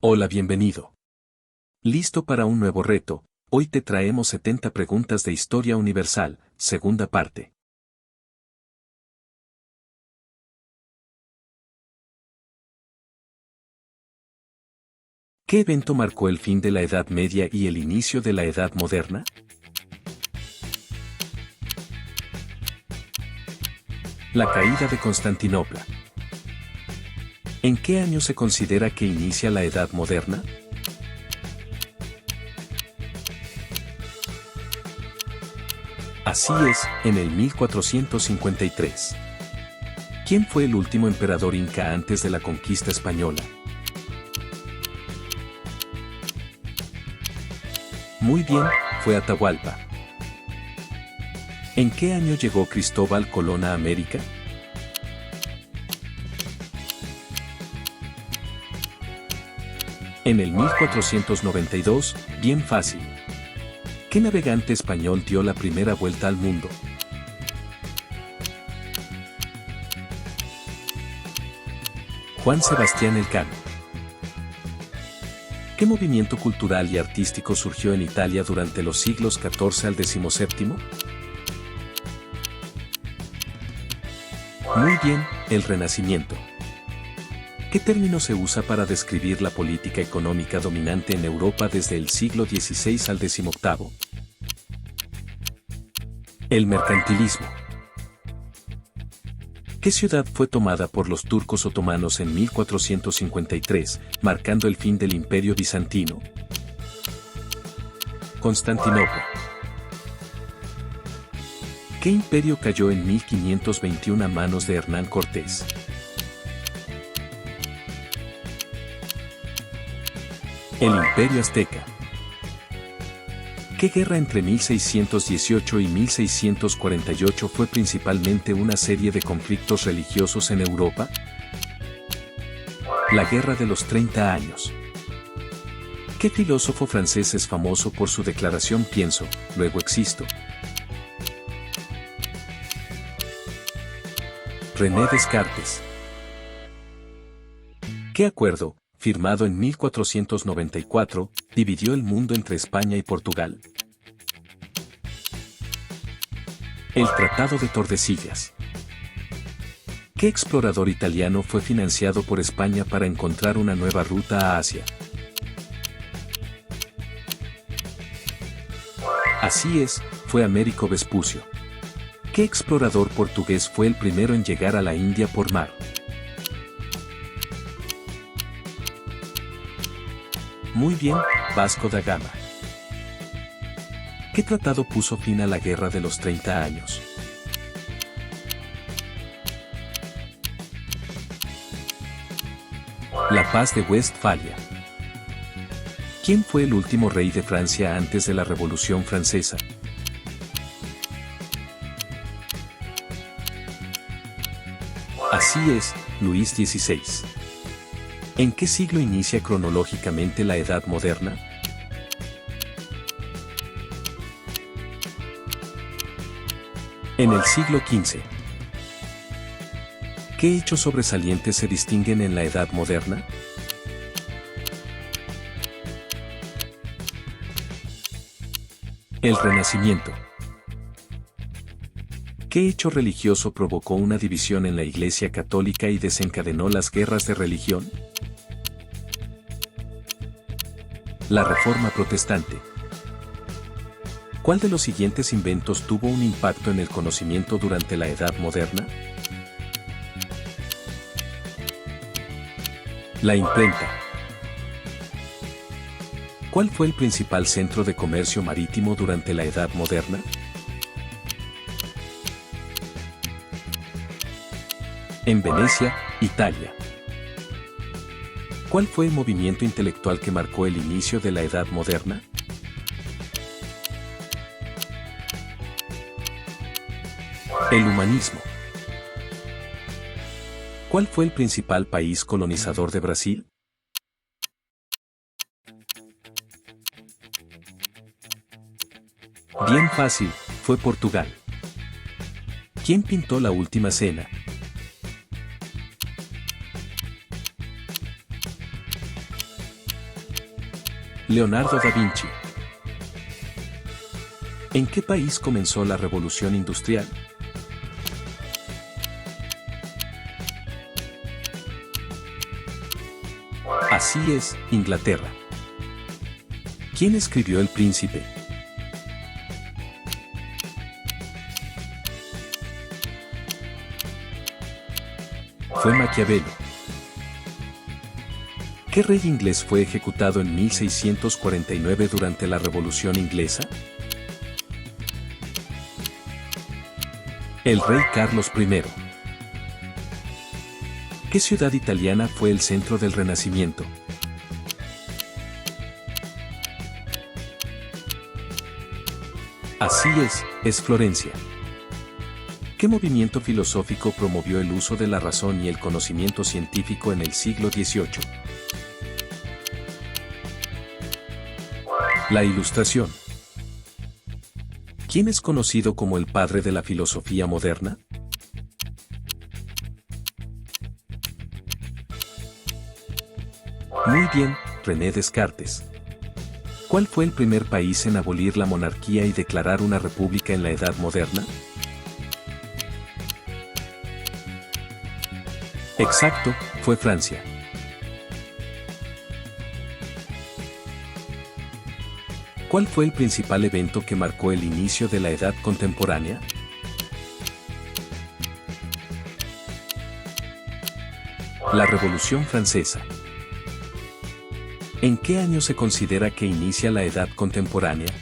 Hola, bienvenido. ¿Listo para un nuevo reto? Hoy te traemos 70 preguntas de historia universal, segunda parte. ¿Qué evento marcó el fin de la Edad Media y el inicio de la Edad Moderna? La caída de Constantinopla. ¿En qué año se considera que inicia la Edad Moderna? Así es, en el 1453. ¿Quién fue el último emperador inca antes de la conquista española? Muy bien, fue Atahualpa. ¿En qué año llegó Cristóbal Colón a América? En el 1492, bien fácil. ¿Qué navegante español dio la primera vuelta al mundo? Juan Sebastián Elcano. ¿Qué movimiento cultural y artístico surgió en Italia durante los siglos XIV al XVII? Muy bien, el Renacimiento. ¿Qué término se usa para describir la política económica dominante en Europa desde el siglo XVI al XVIII? El mercantilismo. ¿Qué ciudad fue tomada por los turcos otomanos en 1453, marcando el fin del Imperio bizantino? Constantinopla. ¿Qué imperio cayó en 1521 a manos de Hernán Cortés? El Imperio Azteca. ¿Qué guerra entre 1618 y 1648 fue principalmente una serie de conflictos religiosos en Europa? La Guerra de los 30 Años. ¿Qué filósofo francés es famoso por su declaración pienso, luego existo? René Descartes. ¿Qué acuerdo, firmado en 1494, dividió el mundo entre España y Portugal? El Tratado de Tordesillas. ¿Qué explorador italiano fue financiado por España para encontrar una nueva ruta a Asia? Así es, fue Américo Vespucio. ¿Qué explorador portugués fue el primero en llegar a la India por mar? Muy bien, Vasco da Gama. ¿Qué tratado puso fin a la Guerra de los 30 Años? La Paz de Westfalia. ¿Quién fue el último rey de Francia antes de la Revolución Francesa? Así es, Luis XVI. ¿En qué siglo inicia cronológicamente la Edad Moderna? En el siglo XV. ¿Qué hechos sobresalientes se distinguen en la Edad Moderna? El Renacimiento. ¿Qué hecho religioso provocó una división en la Iglesia Católica y desencadenó las guerras de religión? La Reforma Protestante. ¿Cuál de los siguientes inventos tuvo un impacto en el conocimiento durante la Edad Moderna? La imprenta. ¿Cuál fue el principal centro de comercio marítimo durante la Edad Moderna? En Venecia, Italia. ¿Cuál fue el movimiento intelectual que marcó el inicio de la Edad Moderna? El humanismo. ¿Cuál fue el principal país colonizador de Brasil? Bien fácil, fue Portugal. ¿Quién pintó La Última Cena? Leonardo da Vinci. ¿En qué país comenzó la revolución industrial? Así es, Inglaterra. ¿Quién escribió El Príncipe? Fue Maquiavelo. ¿Qué rey inglés fue ejecutado en 1649 durante la Revolución Inglesa? El rey Carlos I. ¿Qué ciudad italiana fue el centro del Renacimiento? Así es Florencia. ¿Qué movimiento filosófico promovió el uso de la razón y el conocimiento científico en el siglo XVIII? La Ilustración. ¿Quién es conocido como el padre de la filosofía moderna? Muy bien, René Descartes. ¿Cuál fue el primer país en abolir la monarquía y declarar una república en la Edad Moderna? Exacto, fue Francia. ¿Cuál fue el principal evento que marcó el inicio de la Edad Contemporánea? La Revolución Francesa. ¿En qué año se considera que inicia la Edad Contemporánea?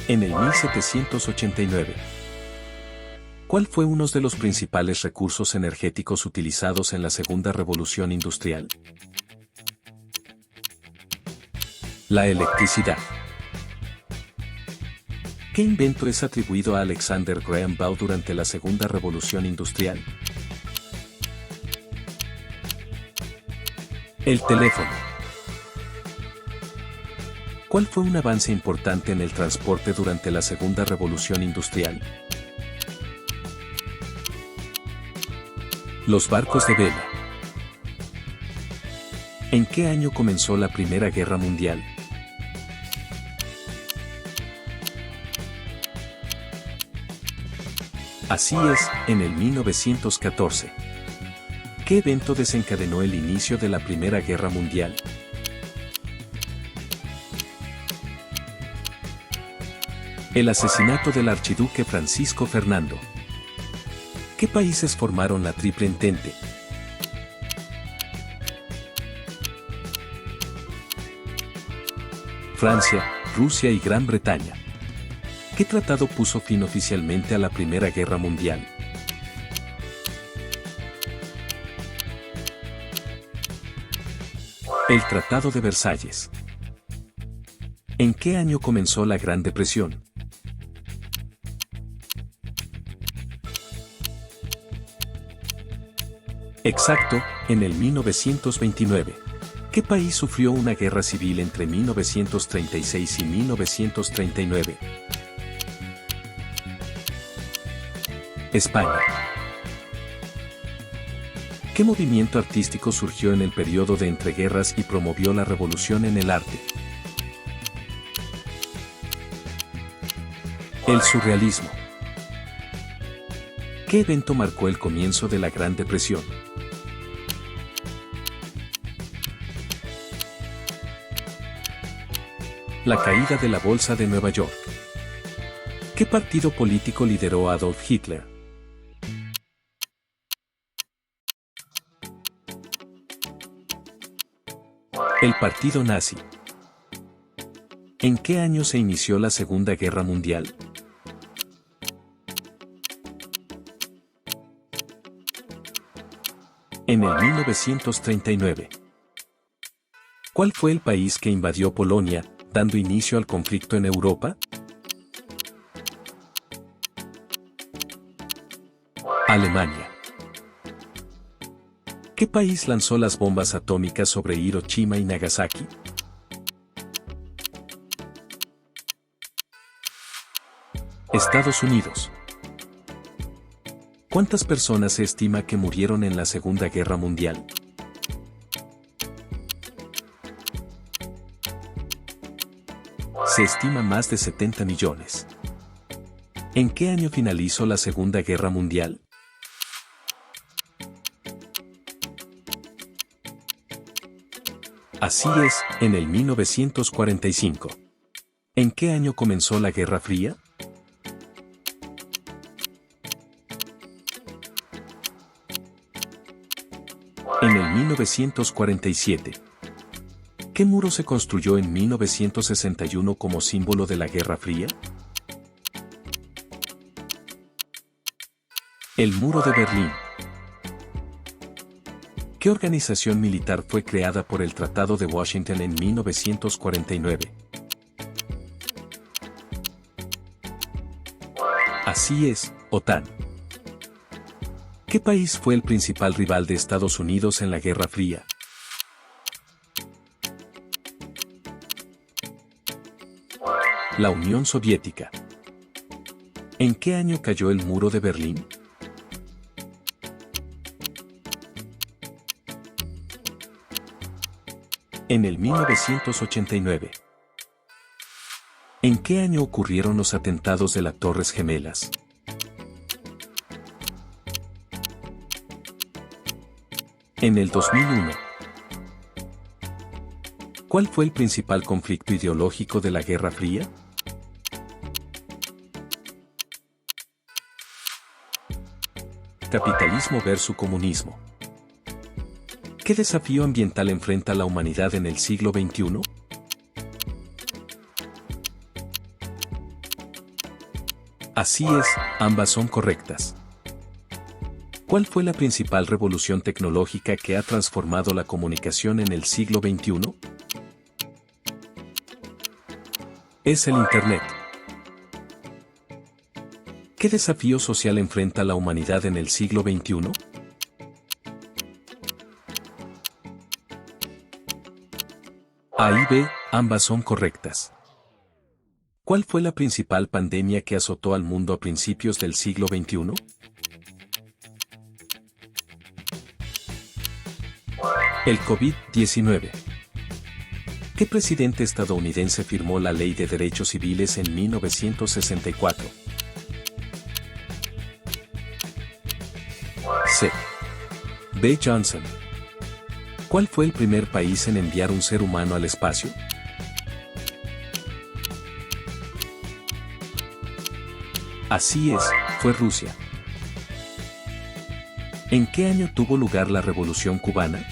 En el 1789. ¿Cuál fue uno de los principales recursos energéticos utilizados en la Segunda Revolución Industrial? La electricidad. ¿Qué invento es atribuido a Alexander Graham Bell durante la Segunda Revolución Industrial? El teléfono. ¿Cuál fue un avance importante en el transporte durante la Segunda Revolución Industrial? Los barcos de vela. ¿En qué año comenzó la Primera Guerra Mundial? Así es, en el 1914. ¿Qué evento desencadenó el inicio de la Primera Guerra Mundial? El asesinato del archiduque Francisco Fernando. ¿Qué países formaron la Triple Entente? Francia, Rusia y Gran Bretaña. ¿Qué tratado puso fin oficialmente a la Primera Guerra Mundial? El Tratado de Versalles. ¿En qué año comenzó la Gran Depresión? Exacto, en el 1929. ¿Qué país sufrió una guerra civil entre 1936 y 1939? España. ¿Qué movimiento artístico surgió en el periodo de entreguerras y promovió la revolución en el arte? El surrealismo. ¿Qué evento marcó el comienzo de la Gran Depresión? La caída de la Bolsa de Nueva York. ¿Qué partido político lideró Adolf Hitler? El Partido Nazi. ¿En qué año se inició la Segunda Guerra Mundial? En el 1939. ¿Cuál fue el país que invadió Polonia, dando inicio al conflicto en Europa? Alemania. ¿Qué país lanzó las bombas atómicas sobre Hiroshima y Nagasaki? Estados Unidos. ¿Cuántas personas se estima que murieron en la Segunda Guerra Mundial? Se estima más de 70 millones. ¿En qué año finalizó la Segunda Guerra Mundial? Así es, en el 1945. ¿En qué año comenzó la Guerra Fría? En el 1947. ¿Qué muro se construyó en 1961 como símbolo de la Guerra Fría? El Muro de Berlín. ¿Qué organización militar fue creada por el Tratado de Washington en 1949? Así es, OTAN. ¿Qué país fue el principal rival de Estados Unidos en la Guerra Fría? La Unión Soviética. ¿En qué año cayó el Muro de Berlín? En el 1989. ¿En qué año ocurrieron los atentados de las Torres Gemelas? En el 2001. ¿Cuál fue el principal conflicto ideológico de la Guerra Fría? Capitalismo versus comunismo. ¿Qué desafío ambiental enfrenta la humanidad en el siglo XXI? Así es, ambas son correctas. ¿Cuál fue la principal revolución tecnológica que ha transformado la comunicación en el siglo XXI? Es el Internet. ¿Qué desafío social enfrenta la humanidad en el siglo XXI? A y B, ambas son correctas. ¿Cuál fue la principal pandemia que azotó al mundo a principios del siglo XXI? El COVID-19. ¿Qué presidente estadounidense firmó la Ley de Derechos Civiles en 1964? C. B. Johnson. ¿Cuál fue el primer país en enviar un ser humano al espacio? Así es, fue Rusia. ¿En qué año tuvo lugar la Revolución Cubana?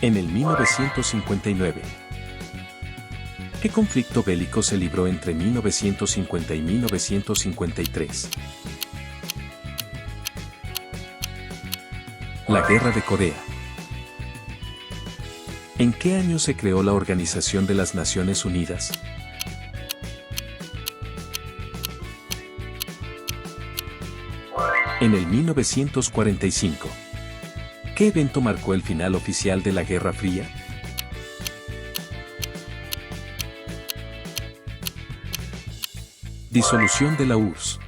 En el 1959. ¿Qué conflicto bélico se libró entre 1950 y 1953? La Guerra de Corea. ¿En qué año se creó la Organización de las Naciones Unidas? En el 1945. ¿Qué evento marcó el final oficial de la Guerra Fría? Disolución de la URSS.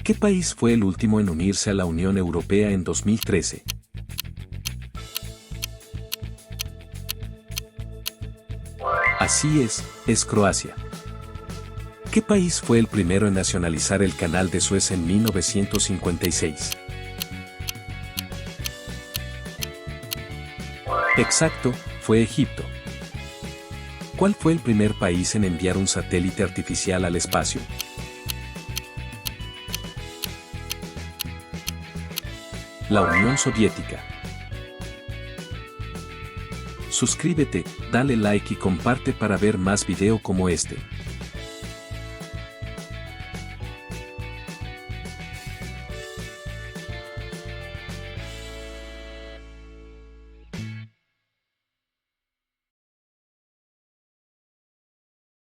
¿Qué país fue el último en unirse a la Unión Europea en 2013? Así es Croacia. ¿Qué país fue el primero en nacionalizar el Canal de Suez en 1956? Exacto, fue Egipto. ¿Cuál fue el primer país en enviar un satélite artificial al espacio? La Unión Soviética. Suscríbete, dale like y comparte para ver más video como este.